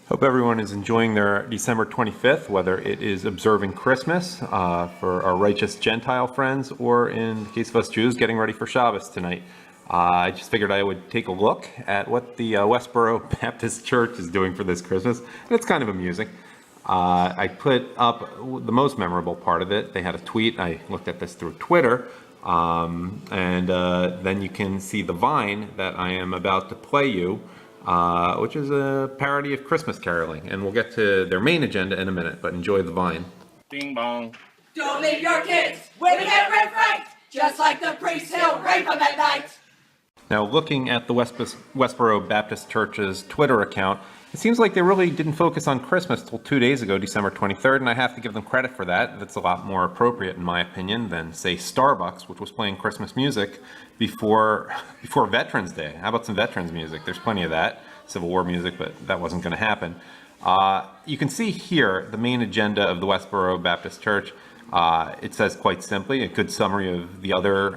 Hope everyone is enjoying their December 25th, whether it is observing Christmas for our righteous Gentile friends, or in the case of us Jews, getting ready for Shabbos tonight. I just figured I would take a look at what the Westboro Baptist Church is doing for this Christmas, and it's kind of amusing. I put up the most memorable part of it. They had a tweet. I looked at this through Twitter, and then you can see the vine that I am about to play you, which is a parody of Christmas caroling. And we'll get to their main agenda in a minute, but enjoy the vine. Bing bong. Don't leave your kids with a get red fright, just like the priests he'll rape them at night. Now, looking at the Westboro Baptist Church's Twitter account, it seems like they really didn't focus on Christmas till 2 days ago, December 23rd, and I have to give them credit for that. That's a lot more appropriate, in my opinion, than, say, Starbucks, which was playing Christmas music before Veterans Day. How about some Veterans music? There's plenty of that, Civil War music, but that wasn't going to happen. You can see here the main agenda of the Westboro Baptist Church. It says quite simply, a good summary of the other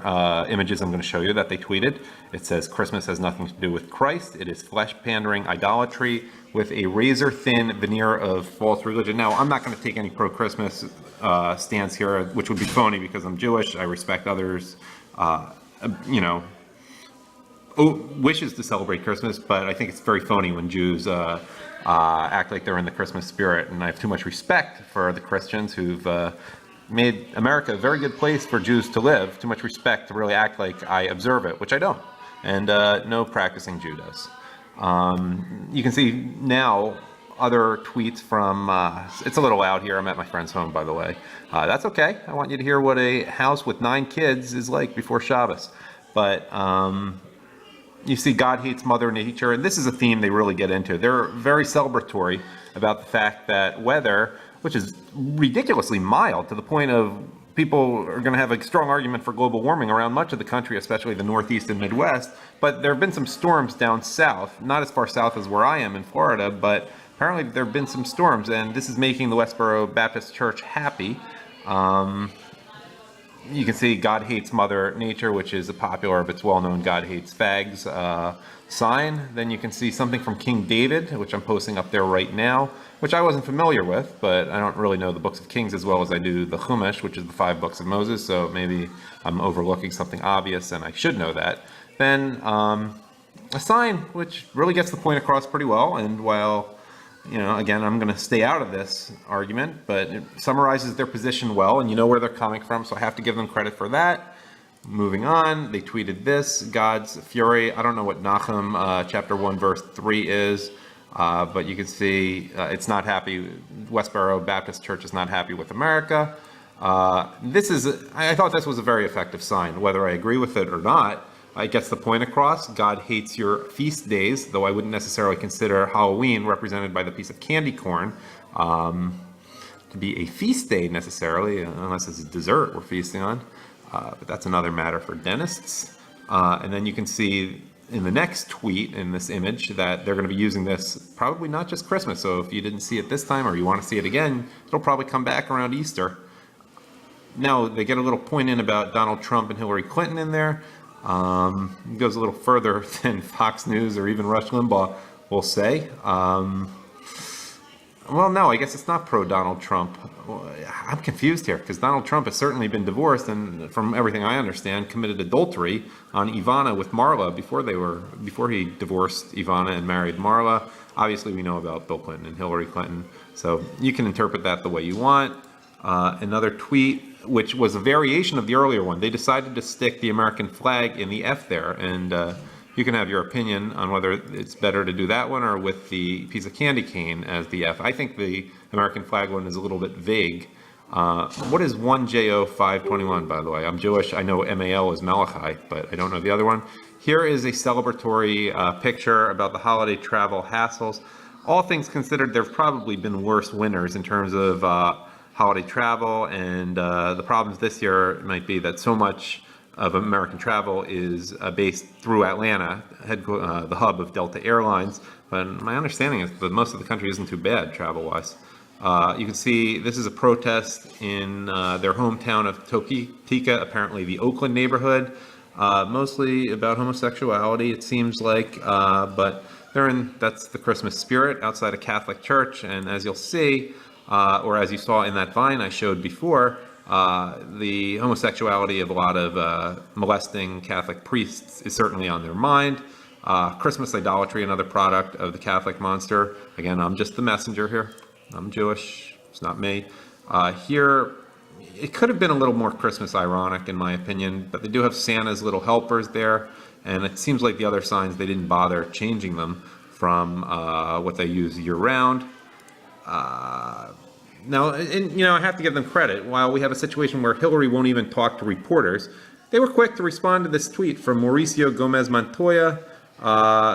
images I'm going to show you that they tweeted. It says Christmas has nothing to do with Christ. It is flesh-pandering idolatry with a razor-thin veneer of false religion. Now, I'm not going to take any pro-Christmas stance here, which would be phony because I'm Jewish. I respect others, wishes to celebrate Christmas, but I think it's very phony when Jews act like they're in the Christmas spirit. And I have too much respect for the Christians who've made America a very good place for Jews to live, too much respect to really act like I observe it, which I don't, and no practicing Jew does. You can see now other tweets from, it's a little loud here, I'm at my friend's home, by the way. That's okay, I want you to hear what a house with 9 kids is like before Shabbos. But you see God hates Mother Nature, and this is a theme they really get into. They're very celebratory about the fact that weather, which is ridiculously mild to the point of people are going to have a strong argument for global warming around much of the country, especially the Northeast and Midwest. But there have been some storms down south, not as far south as where I am in Florida, but apparently there have been some storms, and this is making the Westboro Baptist Church happy. You can see God hates Mother Nature, which is a popular, but it's well-known God hates fags sign. Then you can see something from King David, which I'm posting up there right now, which I wasn't familiar with, but I don't really know the books of Kings as well as I do the Chumash, which is the 5 books of Moses, so maybe I'm overlooking something obvious and I should know that. Then a sign which really gets the point across pretty well, and while, again, I'm going to stay out of this argument, but it summarizes their position well, and you know where they're coming from, so I have to give them credit for that. Moving on, they tweeted this, God's fury. I don't know what Nahum chapter 1 verse 3 is, but you can see it's not happy. Westboro Baptist Church is not happy with America. I thought this was a very effective sign. Whether I agree with it or not, it gets the point across. God hates your feast days, though I wouldn't necessarily consider Halloween, represented by the piece of candy corn, to be a feast day necessarily, unless it's a dessert we're feasting on. But that's another matter for dentists. And then you can see in the next tweet, in this image, that they're going to be using this probably not just Christmas. So if you didn't see it this time or you want to see it again, it'll probably come back around Easter. Now, they get a little point in about Donald Trump and Hillary Clinton in there. It goes a little further than Fox News or even Rush Limbaugh will say. Well, no, I guess it's not pro-Donald Trump. I'm confused here, because Donald Trump has certainly been divorced and, from everything I understand, committed adultery on Ivana with Marla before he divorced Ivana and married Marla. Obviously, we know about Bill Clinton and Hillary Clinton, so you can interpret that the way you want. Another tweet, which was a variation of the earlier one. They decided to stick the American flag in the F there, and you can have your opinion on whether it's better to do that one or with the piece of candy cane as the F. I think the American flag one is a little bit vague. What is 1JO521, by the way? I'm Jewish. I know MAL is Malachi, but I don't know the other one. Here is a celebratory picture about the holiday travel hassles. All things considered, there have probably been worse winners in terms of holiday travel, and the problems this year might be that so much of American travel is based through Atlanta, the hub of Delta Airlines. But my understanding is that most of the country isn't too bad travel-wise. You can see this is a protest in their hometown of Topeka, apparently the Oakland neighborhood, mostly about homosexuality, it seems like, but That's the Christmas spirit outside a Catholic church, and as you'll see, or as you saw in that vine I showed before, the homosexuality of a lot of molesting Catholic priests is certainly on their mind. Christmas idolatry, another product of the Catholic monster. Again, I'm just the messenger here. I'm Jewish. It's not me. Here, it could have been a little more Christmas ironic, in my opinion, but they do have Santa's little helpers there, and it seems like the other signs, they didn't bother changing them from what they use year-round. Now, and, I have to give them credit. While we have a situation where Hillary won't even talk to reporters, they were quick to respond to this tweet from Mauricio Gomez Montoya,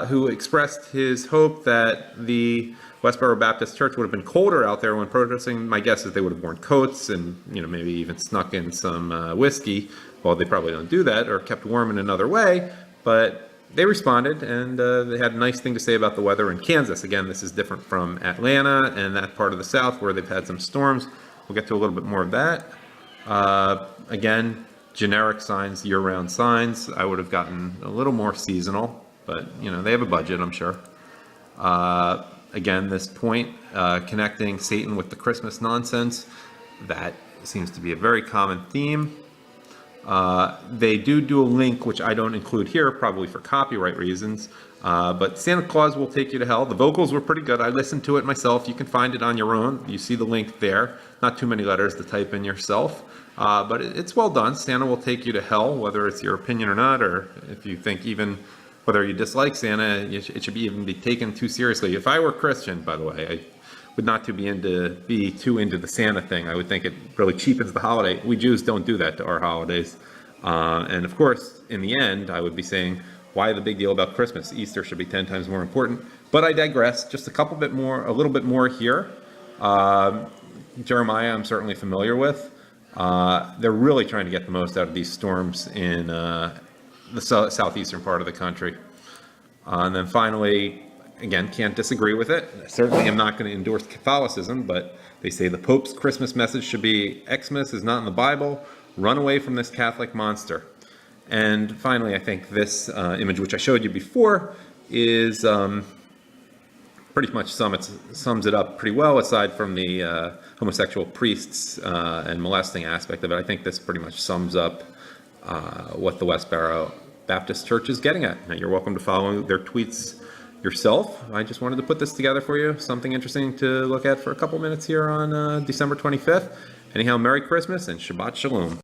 who expressed his hope that the Westboro Baptist Church would have been colder out there when protesting. My guess is they would have worn coats and, maybe even snuck in some whiskey. Well, they probably don't do that, or kept warm in another way. But they responded, and they had a nice thing to say about the weather in Kansas. Again, this is different from Atlanta and that part of the South where they've had some storms. We'll get to a little bit more of that. Again, generic signs, year-round signs. I would have gotten a little more seasonal, but, they have a budget, I'm sure. Again, this point, connecting Satan with the Christmas nonsense, that seems to be a very common theme. They do a link, which I don't include here, probably for copyright reasons, but Santa Claus will take you to hell. The vocals were pretty good. I listened to it myself. You can find it on your own. You see the link there. Not too many letters to type in yourself, but it's well done. Santa will take you to hell, whether it's your opinion or not, or if you think even whether you dislike Santa, it should even be taken too seriously. If I were Christian, by the way, I would not to be too into the Santa thing. I would think it really cheapens the holiday. We Jews don't do that to our holidays. And of course, in the end, I would be saying, why the big deal about Christmas? Easter should be 10 times more important. But I digress. Just a little bit more here. Jeremiah, I'm certainly familiar with. They're really trying to get the most out of these storms in the southeastern part of the country. And then finally, again, can't disagree with it. I certainly am not going to endorse Catholicism, but they say the Pope's Christmas message should be, Xmas is not in the Bible, run away from this Catholic monster. And finally, I think this image, which I showed you before, is pretty much sums it up pretty well, aside from the homosexual priests and molesting aspect of it. I think this pretty much sums up what the Westboro Baptist Church is getting at. Now, you're welcome to follow their tweets yourself. I just wanted to put this together for you, something interesting to look at for a couple minutes here on December 25th. Anyhow, Merry Christmas and Shabbat Shalom.